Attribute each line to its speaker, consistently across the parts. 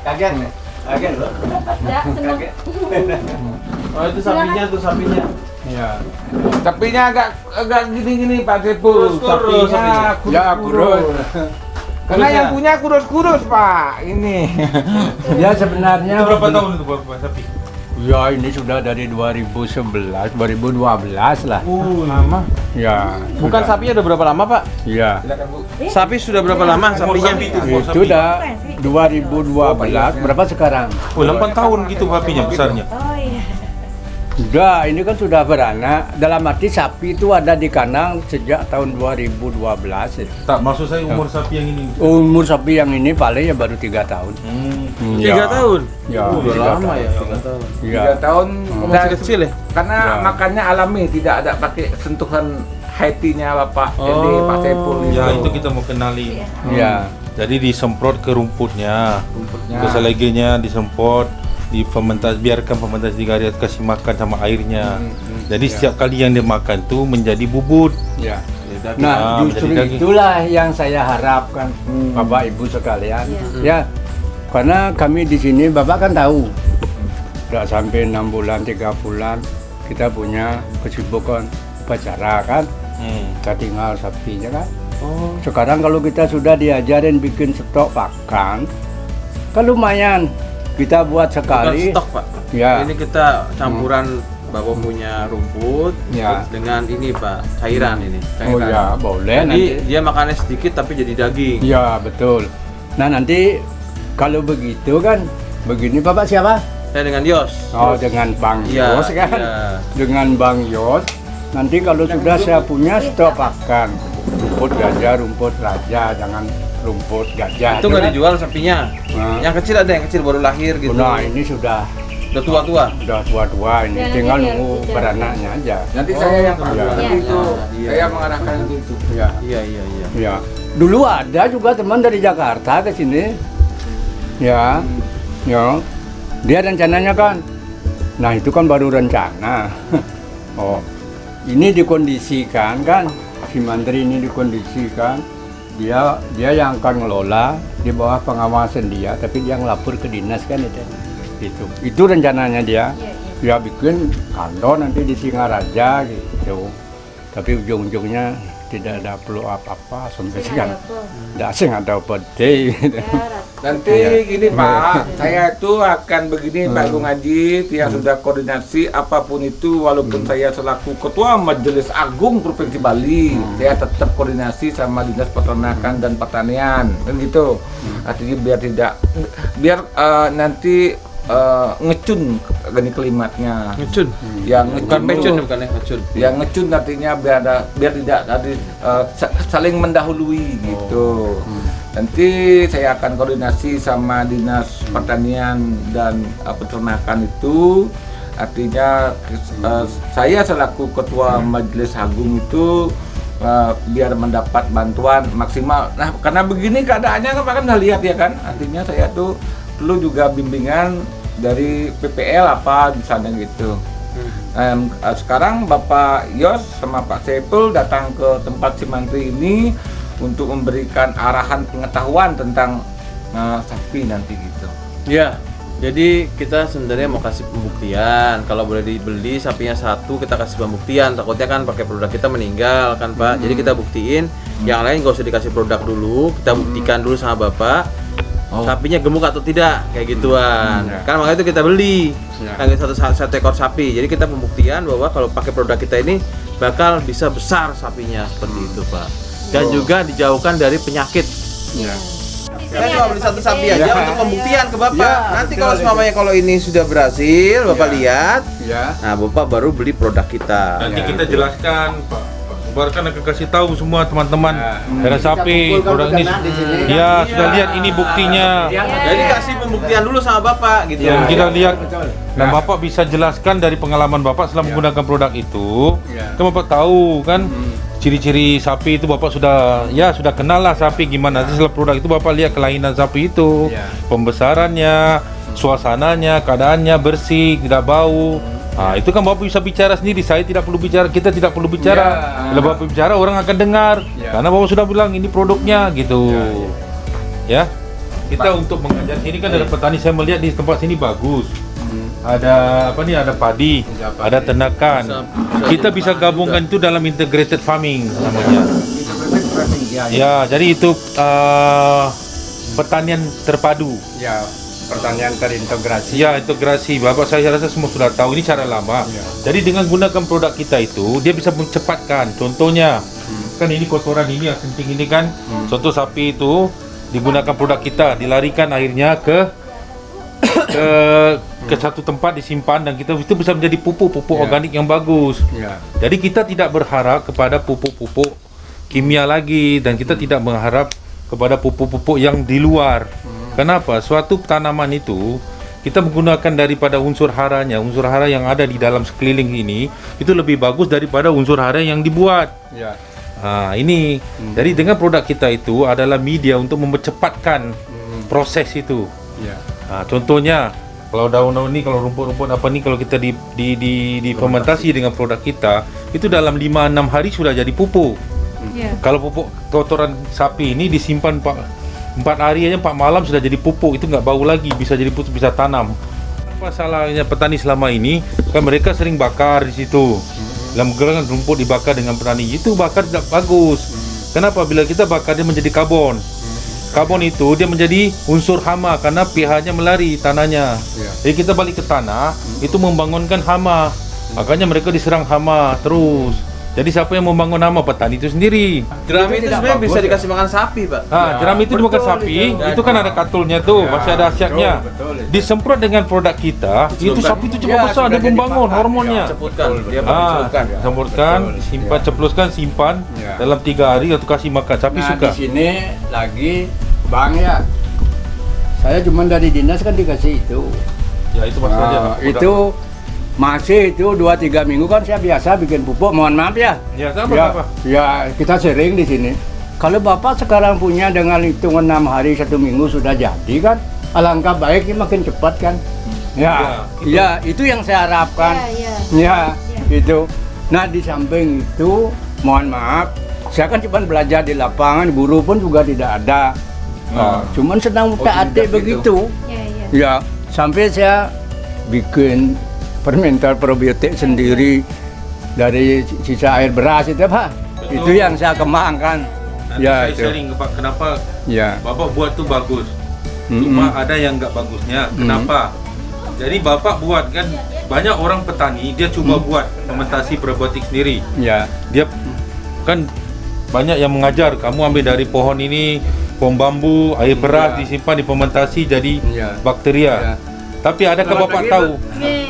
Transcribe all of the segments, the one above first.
Speaker 1: Kaget loh.
Speaker 2: Ya, seneng.
Speaker 3: Oh itu sapinya tuh sapinya.
Speaker 4: Ya. Sapinya agak gini-gini Pak Saiful.
Speaker 3: Kurus,
Speaker 4: Sapinya
Speaker 3: sapinya.
Speaker 4: kurus. Karena
Speaker 3: Kurus
Speaker 4: yang
Speaker 3: ya?
Speaker 4: punya kurus-kurus Pak. Ini.
Speaker 1: Dia sebenarnya
Speaker 3: Itu berapa tahun itu Bapak sapi?
Speaker 1: Ya ini sudah dari 2011, 2012 lah.
Speaker 4: Lama.
Speaker 1: Ya.
Speaker 3: Bukan
Speaker 1: sudah.
Speaker 3: sapinya udah berapa lama Pak?
Speaker 1: Ya.
Speaker 4: Silakan Bu.
Speaker 3: Sapi sudah berapa lama sapinya?
Speaker 1: Itu udah 2012. Berapa sekarang?
Speaker 3: Oh 8 tahun gitu sapinya besarnya.
Speaker 2: Oh iya.
Speaker 1: Sudah, ini kan sudah beranak. Dalam arti sapi itu ada di kandang sejak tahun 2012.
Speaker 3: Tak, maksud saya umur sapi yang ini.
Speaker 1: Umur sapi yang ini paling ya baru 3 tahun.
Speaker 3: 3
Speaker 1: Ya.
Speaker 3: tahun?
Speaker 1: Ya,
Speaker 3: Udah
Speaker 1: 3
Speaker 3: lama
Speaker 1: tahun.
Speaker 3: ya 3 tahun.
Speaker 1: Ya.
Speaker 4: 3 tahun
Speaker 3: Masih kecil ya?
Speaker 4: Karena
Speaker 1: Ya.
Speaker 4: makannya alami, tidak ada pakai sentuhan Haiti-nya Bapak. Jadi Pak Saiful
Speaker 3: Ya itu kita mau kenali.
Speaker 1: Ya.
Speaker 3: Jadi disemprot ke rumputnya,
Speaker 4: rumputnya.
Speaker 3: ke selegenya disemprot, biarkan fermentasi 3 hari, kasih makan sama airnya. Jadi
Speaker 1: Ya.
Speaker 3: setiap kali yang dia makan tuh menjadi bubut.
Speaker 1: Ya.
Speaker 3: Ah,
Speaker 1: Nah, justru
Speaker 3: menjadi daging.
Speaker 1: itulah yang saya harapkan, Bapak Ibu sekalian. Ya, karena kami di sini, Bapak kan tahu, tidak sampai 6 bulan, 3 bulan, kita punya kesibukan upacara kan, kita tinggal sapinya kan.
Speaker 3: Oh.
Speaker 1: Sekarang kalau kita sudah diajarin bikin stok pakan, kan lumayan. Kita buat
Speaker 3: Bukan
Speaker 1: sekali.
Speaker 3: stok Pak.
Speaker 1: Ya.
Speaker 3: Ini kita campuran Bapak punya rumput
Speaker 1: Ya.
Speaker 3: dengan ini Pak, cairan ini.
Speaker 1: Oh
Speaker 3: Cairan.
Speaker 1: ya, boleh
Speaker 3: Jadi
Speaker 1: nanti.
Speaker 3: dia makannya sedikit tapi jadi daging.
Speaker 1: Ya, betul. Nah, nanti kalau begitu kan, begini Bapak siapa?
Speaker 3: Saya dengan Yos.
Speaker 1: Oh, dengan Bang
Speaker 3: Iya,
Speaker 1: Yos kan?
Speaker 3: iya.
Speaker 1: Dengan Bang Yos. Nanti kalau sudah saya punya stok pakan, rumput gajah, rumput raja, jangan rumput gajah.
Speaker 3: Itu nggak dijual sapinya.
Speaker 1: Nah.
Speaker 3: Yang kecil ada yang kecil baru lahir gitu.
Speaker 1: Nah, ini sudah
Speaker 3: Udah tua-tua.
Speaker 1: tua-tua ini,
Speaker 2: Ya,
Speaker 1: tinggal
Speaker 2: nanti
Speaker 1: nunggu
Speaker 2: biar
Speaker 1: beranaknya aja.
Speaker 4: Nanti saya yang
Speaker 1: iya.
Speaker 4: nanti itu.
Speaker 3: Iya.
Speaker 4: Saya mengarahkan itu.
Speaker 1: Ya,
Speaker 3: Iya iya iya.
Speaker 1: ya. Dulu ada juga teman dari Jakarta ke sini. Ya, ya. Dia rencananya kan. Nah, itu kan baru rencana. Oh, ini dikondisikan kan, si Menteri ini dikondisikan. Dia yang akan ngelola di bawah pengawasan dia, tapi dia ngelapor ke dinas kan itu rencananya dia. Dia bikin kantor nanti di Singaraja gitu, tapi ujung-ujungnya tidak ada perlu apa-apa sampai sekarang. Tidak sih nggak tahu pede.
Speaker 4: Nanti gini Pak, saya itu akan begini Pak Gung Haji, yang sudah koordinasi apapun itu, walaupun saya selaku Ketua Majelis Agung Provinsi Bali, saya tetap koordinasi sama Dinas Peternakan dan Pertanian, kan gitu. Artinya biar nanti ngecun gini kalimatnya.
Speaker 3: Ngecun.
Speaker 4: Yang
Speaker 3: Bukan pecun
Speaker 4: dulu.
Speaker 3: bukan ya, ngecun.
Speaker 4: Yang ngecun artinya biar tidak tadi saling mendahului gitu. Nanti saya akan koordinasi sama Dinas Pertanian dan Peternakan itu, artinya saya selaku Ketua Majelis Agung itu biar mendapat bantuan maksimal. Nah, karena begini keadaannya kan Pak kan udah lihat ya kan, artinya saya tuh perlu juga bimbingan dari PPL apa misalnya gitu. Sekarang Bapak Yos sama Pak Saiful datang ke tempat si Mantri ini untuk memberikan arahan pengetahuan tentang sapi nanti gitu.
Speaker 3: Iya. Jadi kita sebenarnya mau kasih pembuktian. Kalau boleh dibeli sapinya satu, kita kasih pembuktian. Takutnya kan pakai produk kita meninggal kan Pak. Jadi kita buktiin. Yang lain nggak usah dikasih produk dulu. Kita buktikan dulu sama Bapak. Sapinya gemuk atau tidak, kayak gituan. Kan makanya itu kita beli. Lagi satu ekor sapi. Jadi kita pembuktian bahwa kalau pakai produk kita ini bakal bisa besar sapinya seperti itu Pak. Dan juga dijauhkan dari penyakit. Saya cuma beli satu sapi aja untuk pembuktian ke Bapak.
Speaker 1: Ya,
Speaker 3: Nanti
Speaker 1: betul,
Speaker 3: kalau semuanya kalau ini sudah berhasil, Bapak lihat.
Speaker 1: Ya.
Speaker 3: Nah, Bapak baru beli produk kita.
Speaker 4: Nanti
Speaker 3: kita jelaskan, Pak. Sebarkan akan kasih tahu semua teman-teman darah sapi
Speaker 1: kumpulkan
Speaker 3: produk ini.
Speaker 1: peternak di sini.
Speaker 3: Ya, sudah lihat ini buktinya.
Speaker 2: Jadi
Speaker 3: kasih pembuktian dulu sama Bapak gitu.
Speaker 1: Ya,
Speaker 3: Kita lihat
Speaker 1: betul.
Speaker 3: dan Bapak bisa jelaskan dari pengalaman Bapak setelah menggunakan produk itu.
Speaker 1: Ya.
Speaker 3: Kan Bapak tahu kan ciri-ciri sapi itu Bapak sudah kenal lah sapi gimana. Nanti setelah produk itu Bapak lihat kelainan sapi itu,
Speaker 1: Ya.
Speaker 3: pembesarannya, suasananya, keadaannya bersih, tidak bau. Nah, itu kan Bapak bisa bicara sendiri. Saya tidak perlu bicara, kita tidak perlu bicara.
Speaker 1: Ya.
Speaker 3: Kalau Bapak bicara orang akan dengar.
Speaker 1: Ya.
Speaker 3: Karena Bapak sudah bilang ini produknya gitu. Ya.
Speaker 2: kita untuk mengajar sini kan ada petani, saya melihat di tempat sini bagus. Ada apa nih? Ada padi, ada ternakan. Kita bisa gabungkan itu dalam integrated farming namanya. Ya, jadi itu pertanian terpadu.
Speaker 1: Ya, pertanian terintegrasi.
Speaker 2: Ya, integrasi. Bapak saya rasa semua sudah tahu ini cara lama.
Speaker 1: Ya.
Speaker 2: Jadi dengan gunakan produk kita itu, dia bisa mencepatkan. Contohnya, kan ini kotoran ini yang penting ini kan. Contoh sapi itu digunakan produk kita, dilarikan akhirnya ke satu tempat disimpan dan kita itu bisa menjadi pupuk
Speaker 1: Ya.
Speaker 2: organik yang bagus.
Speaker 1: Ya.
Speaker 2: Jadi kita tidak berharap kepada pupuk-pupuk kimia lagi dan kita tidak berharap kepada pupuk-pupuk yang di luar. Kenapa? Suatu tanaman itu kita menggunakan daripada unsur haranya, unsur hara yang ada di dalam sekeliling ini itu lebih bagus daripada unsur hara yang dibuat.
Speaker 1: Ya.
Speaker 2: Ini. Jadi dengan produk kita itu adalah media untuk mempercepatkan proses itu.
Speaker 1: Ya.
Speaker 2: Contohnya kalau daun-daun ini, kalau rumput-rumput apa nih, kalau kita di fermentasi dengan produk kita itu dalam 5-6 hari sudah jadi pupuk.
Speaker 5: Ya.
Speaker 2: Kalau pupuk kotoran sapi ini disimpan 4 hari aja, 4 malam sudah jadi pupuk, itu nggak bau lagi, bisa jadi pupuk, bisa tanam. Apa salahnya petani selama ini? Kan mereka sering bakar di situ. Dalam gerangan rumput dibakar dengan petani, itu bakar tidak bagus. Kenapa? Bila kita bakar dia menjadi karbon. Karbon itu dia menjadi unsur hama karena pH-nya melari tanahnya.
Speaker 1: Ya.
Speaker 2: Jadi kita balik ke tanah, itu membangunkan hama. Makanya mereka diserang hama terus. Jadi siapa yang membangun hama? Petani itu sendiri.
Speaker 3: Jerami itu
Speaker 1: tidak
Speaker 3: sebenarnya
Speaker 1: bagus,
Speaker 3: bisa
Speaker 1: ya?
Speaker 3: dikasih makan sapi, Pak.
Speaker 2: Jerami itu dimakan
Speaker 1: betul,
Speaker 2: sapi,
Speaker 1: itu.
Speaker 2: itu kan ada katulnya tuh,
Speaker 1: Ya,
Speaker 2: masih ada asiatnya.
Speaker 1: betul, itu.
Speaker 2: Disemprot dengan produk kita, itu
Speaker 3: Dicelupkan.
Speaker 2: sapi itu cepat
Speaker 1: Ya,
Speaker 2: besar,
Speaker 1: sudah
Speaker 2: dia
Speaker 1: jadi
Speaker 2: membangun
Speaker 1: pakan.
Speaker 2: hormonnya.
Speaker 1: Ya,
Speaker 3: Ceputkan,
Speaker 1: betul,
Speaker 3: dia
Speaker 1: betul.
Speaker 3: ceputkan.
Speaker 2: Semprotkan,
Speaker 1: Betul,
Speaker 2: simpan,
Speaker 1: ya.
Speaker 2: cepluskan, simpan
Speaker 1: Ya.
Speaker 2: dalam 3 hari atau kasih makan. Sapi
Speaker 1: Nah,
Speaker 2: suka.
Speaker 1: di sini lagi Bang ya. Saya cuma dari dinas kan dikasih itu.
Speaker 2: Ya itu maksudnya.
Speaker 1: Nah, itu masih itu 2-3 minggu kan saya biasa bikin pupuk. Mohon maaf ya.
Speaker 2: Ya sama
Speaker 1: Ya,
Speaker 2: apa?
Speaker 1: ya kita sering di sini. Kalau Bapak sekarang punya dengan hitungan 6 hari 1 minggu sudah jadi kan, alangkah baiknya makin cepat kan. Ya, ya, itu yang saya harapkan. Ya, itu. Nah di samping itu, mohon maaf, saya kan cuma belajar di lapangan, guru pun juga tidak ada. Cuman sedang adik begitu. Ya, sampai saya bikin fermentar probiotik sendiri dari sisa air beras itu Pak.
Speaker 2: Betul.
Speaker 1: Itu yang saya kembangkan.
Speaker 2: Nanti
Speaker 1: Ya,
Speaker 2: saya
Speaker 1: itu.
Speaker 2: sharing Pak, kenapa
Speaker 1: Ya.
Speaker 2: Bapak buat tuh bagus.
Speaker 1: Mm-mm.
Speaker 2: Cuma ada yang nggak bagusnya. Kenapa? Jadi Bapak buat kan, banyak orang petani dia coba buat fermentasi probiotik sendiri.
Speaker 1: Ya.
Speaker 2: Dia kan banyak yang mengajar, kamu ambil dari pohon ini, pohon bambu, air beras
Speaker 1: Ya.
Speaker 2: disimpan difermentasi jadi
Speaker 1: Ya.
Speaker 2: bakteria.
Speaker 1: Ya.
Speaker 2: Tapi adakah
Speaker 1: Selamat
Speaker 2: Bapak
Speaker 1: pagi,
Speaker 2: tahu?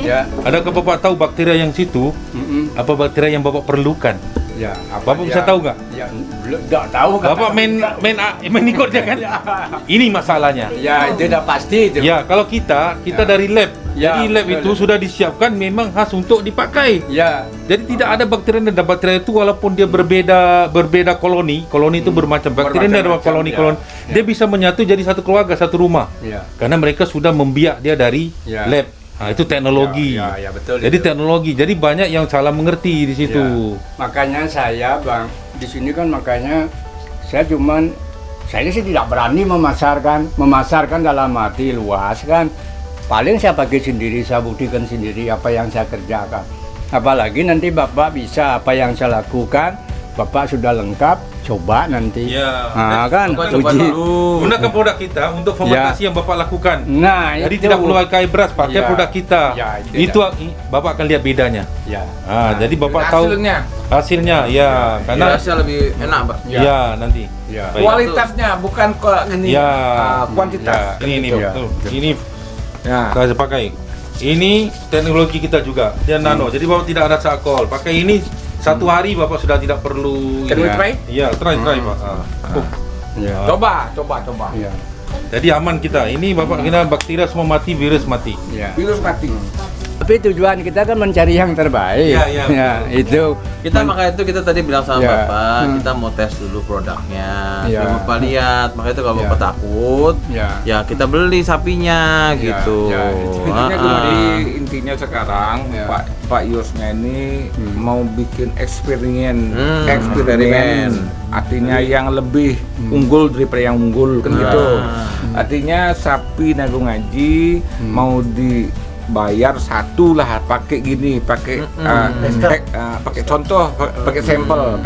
Speaker 1: Ya.
Speaker 2: Adakah Bapak tahu bakteria yang situ
Speaker 1: Mm-mm.
Speaker 2: apa bakteria yang Bapak perlukan?
Speaker 1: Ya.
Speaker 2: Bapak bisa tahu nggak?
Speaker 1: Ya, belum nggak tahu.
Speaker 2: Bapak main ikut dia kan? Ini masalahnya.
Speaker 1: Ya, itu udah pasti itu.
Speaker 2: Ya, kalau kita
Speaker 1: Ya.
Speaker 2: dari lab.
Speaker 1: Ya,
Speaker 2: Jadi lab
Speaker 1: betul.
Speaker 2: itu sudah disiapkan memang khas untuk dipakai.
Speaker 1: Ya.
Speaker 2: Jadi tidak ada bakteri, dan bakteria itu walaupun dia berbeda koloni itu bermacam. Bakteri ada
Speaker 1: Bermacam-macam,
Speaker 2: koloni-koloni.
Speaker 1: ya.
Speaker 2: Dia bisa menyatu jadi satu keluarga, satu rumah.
Speaker 1: Ya.
Speaker 2: Karena mereka sudah membiak dia dari
Speaker 1: Ya.
Speaker 2: lab. Nah, itu teknologi.
Speaker 1: Ya, betul.
Speaker 2: Jadi
Speaker 1: itu.
Speaker 2: teknologi. Jadi banyak yang salah mengerti di situ.
Speaker 1: Ya. Makanya saya Bang di sini kan makanya saya sih tidak berani memasarkan dalam arti luas kan. Paling saya pakai sendiri, saya buktikan sendiri apa yang saya kerjakan. Apalagi nanti Bapak bisa apa yang saya lakukan, Bapak sudah lengkap, coba nanti.
Speaker 2: Ya.
Speaker 1: Nah, kan
Speaker 3: Coba
Speaker 1: uji.
Speaker 3: dulu.
Speaker 2: Gunakan produk kita untuk fermentasi yang Bapak lakukan.
Speaker 1: Nah,
Speaker 2: Jadi
Speaker 1: itu.
Speaker 2: tidak perlu pakai beras, pakai
Speaker 1: Ya.
Speaker 2: produk kita.
Speaker 1: Ya,
Speaker 2: itu Bapak akan lihat bedanya.
Speaker 1: Ya.
Speaker 2: Jadi Bapak tahu hasilnya, ya, karena
Speaker 3: Dirasa lebih enak, Pak.
Speaker 2: ya nanti.
Speaker 1: Ya.
Speaker 2: Baik.
Speaker 4: Kualitasnya bukan ini
Speaker 2: Ya.
Speaker 4: kuantitas.
Speaker 2: Ini
Speaker 1: Ya.
Speaker 2: betul. Ini
Speaker 4: Ya.
Speaker 2: saya pakai. Ini teknologi kita juga, dia nano. Jadi Bapak tidak ada alkohol. Pakai ini 1 hari Bapak sudah tidak perlu.
Speaker 4: Can we
Speaker 1: Ya.
Speaker 4: try?
Speaker 2: Iya, try Pak.
Speaker 1: Ya.
Speaker 4: Coba.
Speaker 1: Ya.
Speaker 2: Jadi aman kita. Ini Bapak kena bakteri semua mati, virus mati.
Speaker 1: Ya.
Speaker 4: Virus mati.
Speaker 1: Tapi tujuan kita kan mencari yang terbaik.
Speaker 2: Iya, iya,
Speaker 1: Ya, itu.
Speaker 3: Makanya itu kita tadi bilang sama
Speaker 1: Ya.
Speaker 3: Bapak, kita mau tes dulu produknya.
Speaker 1: Ya.
Speaker 3: Supaya Bapak lihat. Makanya itu kalau
Speaker 1: Ya.
Speaker 3: Bapak takut,
Speaker 1: Ya.
Speaker 3: ya kita beli sapinya
Speaker 1: Ya,
Speaker 3: gitu.
Speaker 1: ya, itu.
Speaker 4: Intinya
Speaker 3: Ah,
Speaker 4: jadi
Speaker 3: ah.
Speaker 4: intinya sekarang
Speaker 1: Ya.
Speaker 4: Pak Yosnya ini mau bikin eksperimen,
Speaker 3: eksperimen.
Speaker 4: artinya yang lebih unggul daripada yang unggul kan gitu. Artinya sapi Nagung Haji mau dibayar satu lah pakai gini, pakai pakai contoh, pakai sampel,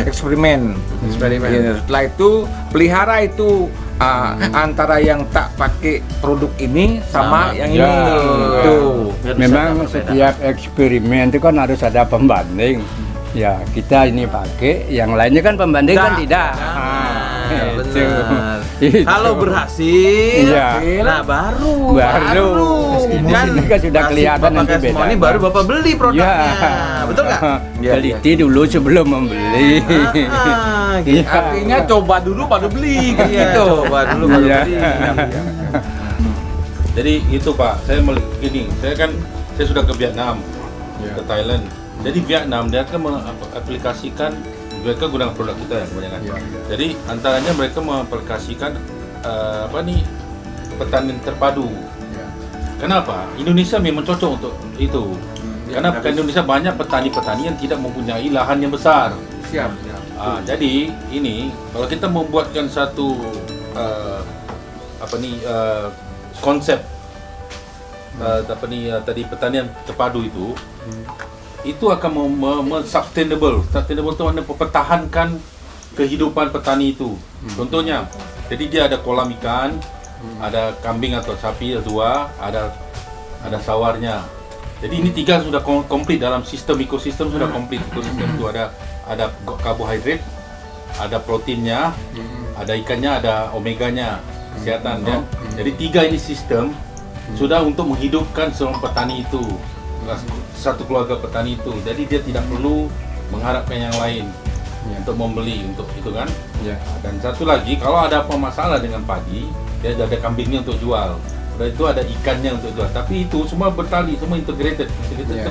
Speaker 4: eksperimen. Ya, setelah itu pelihara itu antara yang tak pakai produk ini sama yang
Speaker 1: Ya.
Speaker 4: ini. Tuh.
Speaker 3: Biar bisa
Speaker 1: Memang
Speaker 3: tahu perbedaan.
Speaker 1: setiap eksperimen itu kan harus ada pembanding. Ya, kita ini pakai, yang lainnya kan pembanding kan tidak.
Speaker 3: Nah,
Speaker 1: Itu.
Speaker 3: benar.
Speaker 1: Itu.
Speaker 3: Kalau berhasil,
Speaker 1: Iya.
Speaker 3: nah baru.
Speaker 1: Di sini kan sudah
Speaker 3: Kasih
Speaker 1: kelihatan
Speaker 3: Bapak
Speaker 1: nanti
Speaker 3: kayak semua
Speaker 1: bedanya.
Speaker 3: ini baru Bapak beli produknya. Betul nggak?
Speaker 4: Ya,
Speaker 1: Teliti dulu sebelum membeli.
Speaker 3: Gitu.
Speaker 4: Artinya coba dulu baru beli kan
Speaker 3: Iya,
Speaker 4: gitu.
Speaker 3: coba dulu baru
Speaker 1: Iya.
Speaker 3: beli.
Speaker 2: Jadi itu Pak, saya saya sudah ke Vietnam, ke Thailand. Jadi Vietnam dia akan mengaplikasikan, mereka gunakan produk kita yang kebanyakan. Jadi antaranya mereka mengaplikasikan pertanian terpadu. Kenapa? Indonesia memang cocok untuk itu. Karena di Indonesia banyak petani-petani yang tidak mempunyai lahan yang besar.
Speaker 4: Siap.
Speaker 2: Jadi ini kalau kita membuatkan satu konsep tadi pertanian terpadu itu akan sustainable. Sustainable itu maknanya mempertahankan kehidupan petani itu. Contohnya, jadi dia ada kolam ikan, ada kambing atau sapi dua, ada sawarnya. Jadi ini tiga sudah komplit dalam sistem ekosistem sudah komplit. Ekosistem itu ada karbohidrat, ada proteinnya, ada ikannya, ada omeganya, kesehatan ya. Jadi tiga ini sistem sudah untuk menghidupkan seorang petani itu, satu keluarga petani itu. Jadi dia tidak perlu mengharapkan yang lain untuk membeli untuk itu kan. Dan satu lagi, kalau ada apa masalah dengan padi, dia ada kambingnya untuk jual. Dan itu ada ikannya untuk jual. Tapi itu semua bertali, semua integrated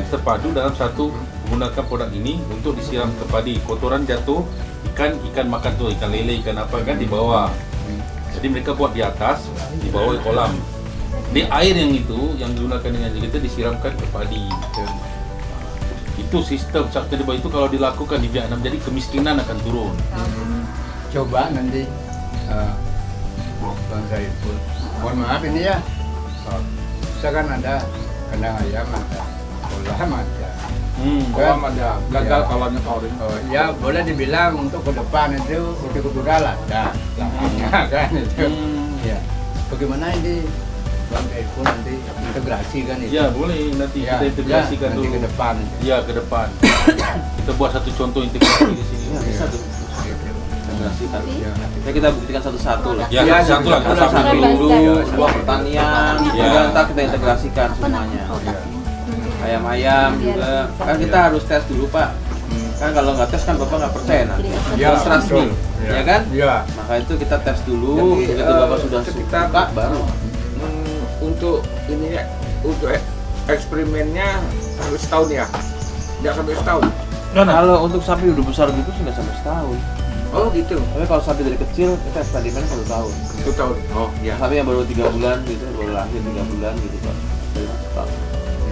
Speaker 2: terpadu dalam satu menggunakan produk ini untuk disiram ke padi. Kotoran jatuh, ikan makan tuh, ikan lele, ikan apa kan di bawah. Jadi mereka buat di atas, di bawah kolam. Di air yang digunakan dengan kita disiramkan ke padi. Itu sistem sustainable itu kalau dilakukan di Vietnam, jadi kemiskinan akan turun.
Speaker 1: Coba nanti Bang Saiful. Mohon maaf ini ya. Kita kan ada kandang ayam, ada kolam ada.
Speaker 4: Kolam ada, gagal kolamnya Kaurin.
Speaker 1: Oh, ya boleh dibilang untuk ke depan itu kultural ada lahannya kan itu. Ya. Bagaimana ini Bang Saiful nanti integrasi kan itu?
Speaker 2: Ya boleh nanti kita integrasikan
Speaker 1: nanti
Speaker 2: dulu.
Speaker 1: ke depan.
Speaker 2: Ya ke depan. Kita buat satu contoh integrasi di sini.
Speaker 3: Ya, bisa tuh. Integrasikan. Ya kita buktikan satu-satu lah.
Speaker 2: Ya, satu lah.
Speaker 3: Ada sapi dulu, sebuah pertanian,
Speaker 2: Ya.
Speaker 3: juga ntar kita integrasikan semuanya. Ayam-ayam juga, kan kita harus tes dulu Pak. Kan kalau nggak tes kan Bapak nggak percaya nanti.
Speaker 1: Ya,
Speaker 3: Terus trust me,
Speaker 1: betul.
Speaker 3: ya kan?
Speaker 1: Ya.
Speaker 3: Maka itu kita tes dulu,
Speaker 4: Jadi,
Speaker 3: begitu Bapak sudah
Speaker 4: sekitar-
Speaker 3: suka baru.
Speaker 4: Untuk ini ya, untuk eksperimennya harus setahun ya? Nggak sampai setahun?
Speaker 3: Kalau untuk sapi udah besar gitu sudah sampai setahun.
Speaker 4: Oh gitu.
Speaker 3: Tapi kalau sapi dari kecil kita eksperimen 1 tahun.
Speaker 4: 1 tahun. Oh iya.
Speaker 3: Sapi yang baru 3 bulan gitu, baru lahir 3 bulan gitu Pak.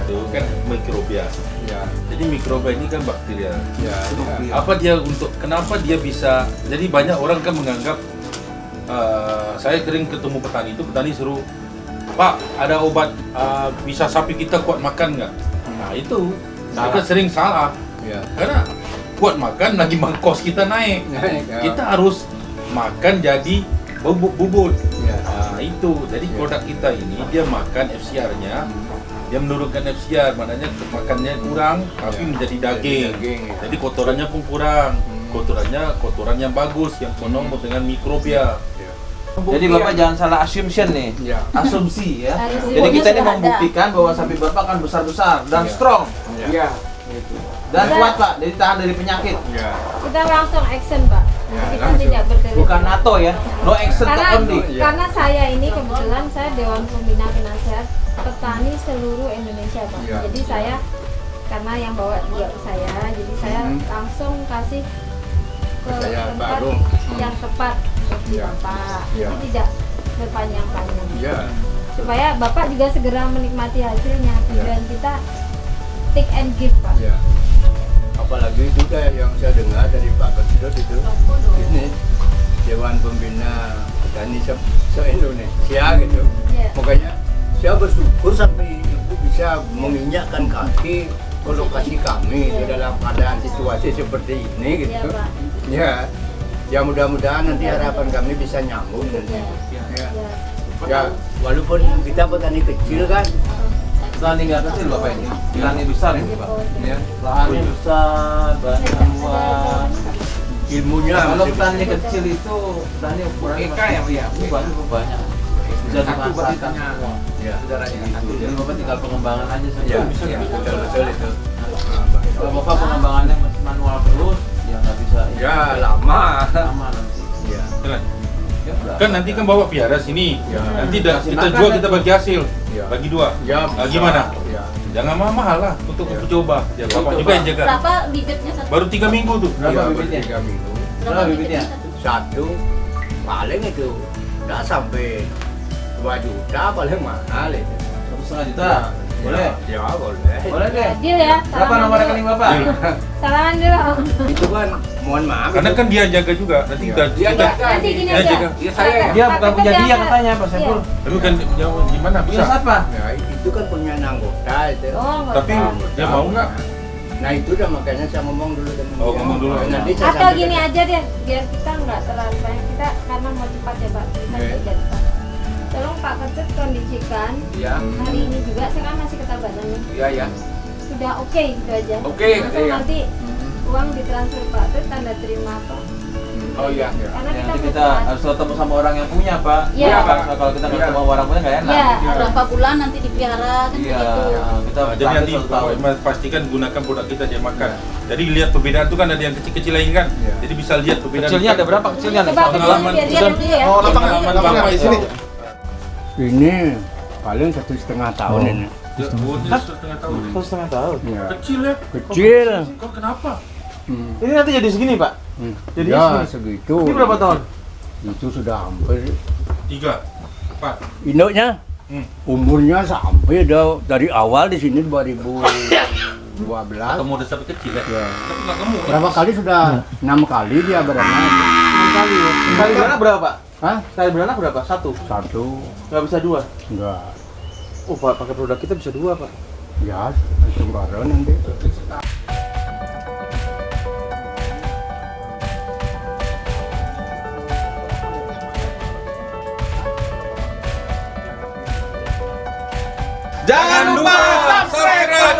Speaker 2: Itu kan mikrobia.
Speaker 1: Ya.
Speaker 2: Jadi mikrobia ini kan bakteria.
Speaker 1: Ya.
Speaker 2: Apa dia kenapa dia bisa? Jadi banyak orang kan menganggap saya sering ketemu petani suruh, Pak, ada obat bisa sapi kita kuat makan nggak? Nah itu mereka sering salah.
Speaker 1: Ya.
Speaker 2: Karena kuat makan lagi kos kita naik. Kita harus makan jadi bubut.
Speaker 1: Ya.
Speaker 2: Nah, itu. Jadi produk kita ini dia makan FCR-nya. Dia menurunkan FCR, maknanya makannya kurang tapi menjadi daging. Jadi kotorannya pun kurang. Kotoran yang bagus yang penuh dengan mikrobia.
Speaker 3: Jadi Bapak jangan salah assumption nih.
Speaker 1: Ya.
Speaker 3: Asumsi ya.
Speaker 5: Asumsinya
Speaker 3: Jadi kita ini
Speaker 5: sudah
Speaker 3: membuktikan bahwa sapi Bapak akan besar-besar dan strong
Speaker 4: Iya.
Speaker 3: dan kuat Pak, jadi tahan dari penyakit.
Speaker 1: Ya.
Speaker 5: Kita langsung action Pak.
Speaker 1: Ya,
Speaker 5: kita
Speaker 1: langsung.
Speaker 5: tidak bertelepon.
Speaker 4: Bukan NATO ya, no action
Speaker 5: Karena,
Speaker 4: only.
Speaker 5: karena saya ini kebetulan saya Dewan Pembina Penasehat Petani seluruh Indonesia, Pak.
Speaker 1: Ya.
Speaker 5: Jadi saya karena yang bawa juga ke saya, jadi saya langsung kasih ke
Speaker 1: Saya
Speaker 5: tempat
Speaker 1: baru.
Speaker 5: yang tepat bagi
Speaker 1: Ya.
Speaker 5: Bapak.
Speaker 1: Ya.
Speaker 5: Jadi tidak berpanjang-panjang.
Speaker 1: Ya.
Speaker 5: Supaya Bapak juga segera menikmati hasilnya
Speaker 1: Ya.
Speaker 5: dan kita take and give, Pak.
Speaker 1: Ya. Apalagi itu kayak yang saya dengar dari Pak Presiden itu, ini Dewan Pembina Petani se-Indonesia gitu.
Speaker 5: Ya.
Speaker 1: Makanya saya bersyukur sampai Ibu bisa menginjakkan kaki ke lokasi kami itu dalam keadaan situasi seperti ini gitu.
Speaker 5: Ya, Pak.
Speaker 1: Ya. Ya mudah-mudahan nanti harapan kami bisa nyambung nanti.
Speaker 5: Ya.
Speaker 1: Ya.
Speaker 5: Ya.
Speaker 1: Ya, walaupun kita petani kecil kan,
Speaker 3: Petani nggak kecil Bapak ini, petani besar ini Pak.
Speaker 1: ya,
Speaker 3: Lahannya besar, banyak luas.
Speaker 1: ilmunya
Speaker 3: Kalau
Speaker 1: masih
Speaker 3: petani kecil itu petani ukurannya
Speaker 4: Eka ya, Bu, ya?
Speaker 3: banyak. Bisa
Speaker 4: Satu
Speaker 3: dimanfaatkan
Speaker 4: berarti
Speaker 3: semua.
Speaker 1: ya,
Speaker 4: saudaranya
Speaker 3: Gitu. Jadi Bapak tinggal pengembangan aja saja.
Speaker 1: ya,
Speaker 3: Bisa
Speaker 1: ya,
Speaker 3: gitu.
Speaker 1: betul itu.
Speaker 3: Kalau Bapak pengembangannya masih manual terus, ya nggak bisa.
Speaker 1: Ya lama.
Speaker 3: Lama nanti.
Speaker 1: Ya,
Speaker 2: Jalan.
Speaker 3: Ya, berapa?
Speaker 2: Kan nanti kan bawa piara sini.
Speaker 1: Ya.
Speaker 2: Nanti
Speaker 3: Kasih
Speaker 2: kita
Speaker 3: makan
Speaker 2: jual,
Speaker 3: kan?
Speaker 2: kita bagi hasil.
Speaker 1: Ya.
Speaker 2: Bagi 2.
Speaker 1: ya.
Speaker 2: Gimana?
Speaker 1: Ya,
Speaker 2: Jangan mahal lah untuk
Speaker 1: Ya.
Speaker 2: uji coba. Ya Bapak
Speaker 3: Coba.
Speaker 2: juga yang jaga.
Speaker 6: Berapa bibitnya satu?
Speaker 2: Baru 3 minggu tuh.
Speaker 3: Berapa
Speaker 1: ya,
Speaker 3: bibitnya?
Speaker 1: 3 minggu.
Speaker 3: Berapa bibitnya?
Speaker 1: Satu paling itu nggak sampai 2 juta paling mahal itu.
Speaker 3: 1,5 juta. Boleh?
Speaker 1: Ya, boleh.
Speaker 3: Boleh deh.
Speaker 5: Deal ya.
Speaker 3: Berapa
Speaker 5: salaman
Speaker 3: nomor
Speaker 5: dulu.
Speaker 3: rekening Bapak?
Speaker 5: Salaman dulu.
Speaker 1: Itu kan mohon maaf.
Speaker 2: Karena
Speaker 1: itu-
Speaker 2: kan dia jaga juga. Nanti
Speaker 1: Ya.
Speaker 2: kita,
Speaker 1: Dia
Speaker 2: kita
Speaker 1: jaga.
Speaker 5: Nanti gini
Speaker 2: Ya,
Speaker 5: aja.
Speaker 2: jaga.
Speaker 4: Iya, saya ya.
Speaker 3: Dia
Speaker 5: Pak
Speaker 3: bukan punya
Speaker 5: Ketut
Speaker 3: dia
Speaker 5: yang-
Speaker 3: katanya Pak Saiful.
Speaker 5: Iya.
Speaker 2: tapi kan gimana
Speaker 3: Punya
Speaker 2: bisa?
Speaker 3: siapa?
Speaker 1: Ya, itu kan punya anggota itu.
Speaker 5: Oh, nggak
Speaker 2: Tapi
Speaker 5: usah.
Speaker 2: dia mau nggak?
Speaker 1: Nah itu udah makanya saya ngomong dulu dengan
Speaker 2: Oh,
Speaker 1: dia.
Speaker 2: ngomong dulu.
Speaker 1: Nanti saya
Speaker 5: Atau
Speaker 1: sampaikan.
Speaker 5: gini aja deh, biar kita nggak terlalu banyak, kita karena mau cepat ya Pak, kita
Speaker 1: Oke.
Speaker 5: kerja cepat. Tolong Pak Ketut kondisikan
Speaker 4: Iya,
Speaker 5: hari ini juga, saya kan masih Ketabatannya,
Speaker 4: iya ya.
Speaker 5: sudah oke gitu aja.
Speaker 4: Oke,
Speaker 5: Langsung
Speaker 4: iya.
Speaker 5: nanti uang ditransfer Pak Ketut, tanda terima apa?
Speaker 4: Oh iya.
Speaker 5: Karena
Speaker 3: Ya,
Speaker 5: kita
Speaker 3: nanti
Speaker 5: butuh
Speaker 3: kita harus ketemu sama orang yang punya Pak.
Speaker 5: Iya.
Speaker 3: Pak. Kalau kita nggak
Speaker 4: Iya.
Speaker 3: ketemu orang punya nggak enak.
Speaker 5: Iya.
Speaker 6: Berapa bulan nanti dipelihara kan
Speaker 3: Iya.
Speaker 6: begitu.
Speaker 3: Kita
Speaker 2: Nah, jadi nanti
Speaker 3: 1 tahun.
Speaker 2: pastikan gunakan produk kita dia makan. Jadi lihat perbedaan itu kan ada yang kecil-kecil lain kan.
Speaker 1: Iya.
Speaker 2: Jadi bisa lihat perbedaan.
Speaker 3: Kecilnya ada berapa kecilnya nih?
Speaker 5: Coba kecil
Speaker 2: pengalaman
Speaker 5: biar dia
Speaker 2: sudah-
Speaker 5: dulu ya.
Speaker 3: Oh, lapangan
Speaker 2: Pengalaman
Speaker 3: lapangan
Speaker 2: Bapak
Speaker 3: di sini.
Speaker 1: Ini paling 1,5 tahun ini.
Speaker 2: Hah? 1,5 tahun.
Speaker 3: 1,5 tahun.
Speaker 1: Ya.
Speaker 2: Kecil ya?
Speaker 1: Kecil.
Speaker 2: Kok kenapa?
Speaker 1: Hmm.
Speaker 3: Ini nanti jadi segini Pak.
Speaker 1: Hmm.
Speaker 3: Jadi
Speaker 1: Ya
Speaker 3: segini.
Speaker 1: segitu.
Speaker 3: Ini berapa tahun?
Speaker 1: Itu sudah hampir
Speaker 2: 3, 4.
Speaker 1: induknya.
Speaker 2: Hmm.
Speaker 1: Umurnya sampai dari awal di sini 2012.
Speaker 2: Kamu udah sampai kecil ya?
Speaker 1: Ya.
Speaker 2: Tapi nggak kamu.
Speaker 1: Berapa kali sudah 6 kali dia beranak.
Speaker 3: 6 kali ya. Sekali beranak berapa Pak?
Speaker 1: Hah?
Speaker 3: Sekali beranak berapa? 1.
Speaker 1: 1
Speaker 3: Nggak bisa 2.
Speaker 1: enggak.
Speaker 3: Oh Pak, pakai produk kita bisa 2 Pak.
Speaker 1: Ya, sembarang nanti.
Speaker 3: Jangan lupa subscribe,